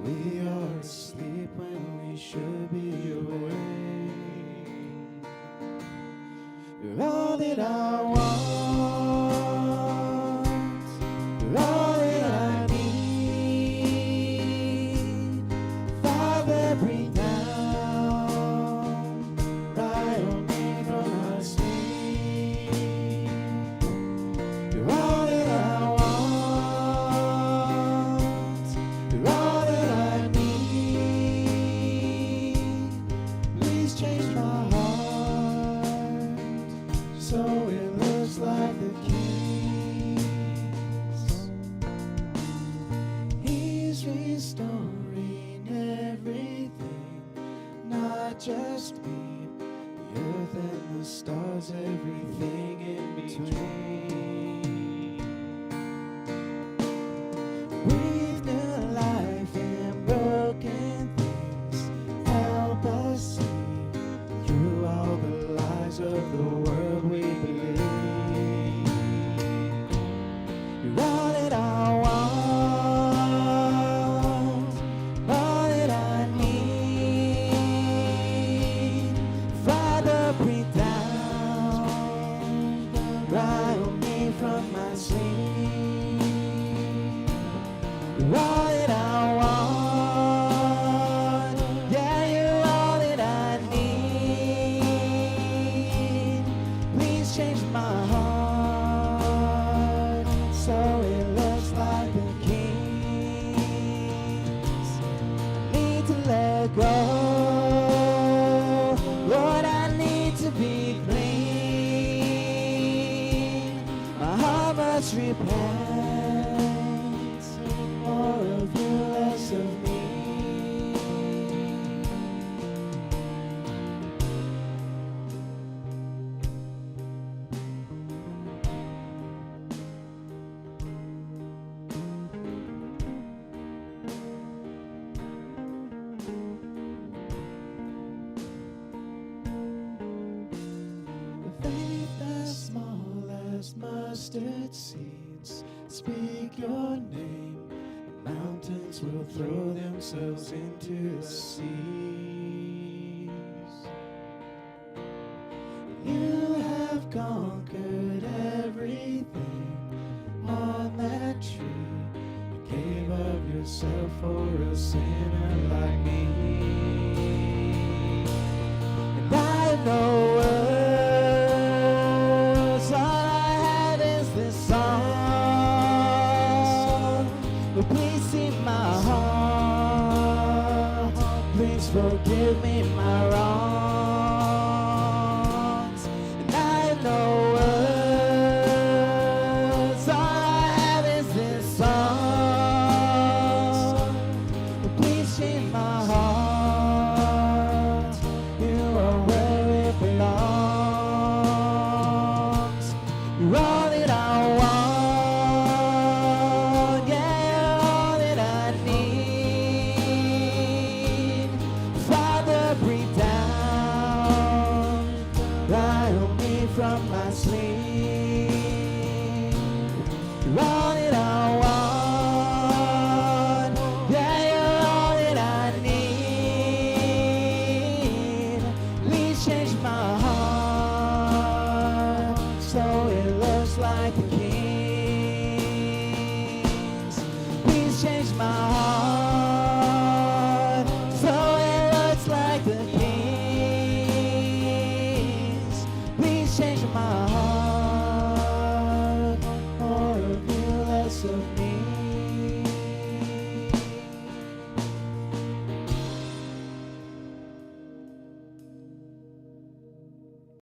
We are asleep when we should be awake. You're all that I want. You're all that I need. Father, bring down right on me from my sleep. You're all that I want. You're all that I need. Please change my heart so it looks like the King's. He's restoring everything, not just me, the earth and the stars, everything in between. Breathe new life in broken things. Help us see through all the lies of the world we believe. You're all that I want, all that I need. Father, breathe down right on me from my sleep. You're all that I want, yeah, you're all that I need. Please change my heart so it looks like the King's. I need to let go, Lord, I need to be clean. My heart must repent, more of you, less of me. The faith as small as mustard seeds, speak your name, and mountains will throw themselves into the seas. You have conquered everything on that tree. You gave of yourself for a sinner like me. And I have no words, all I have is this song. But please see my heart, please forgive me my wrongs. And I have no words, all I have is this song. But please change my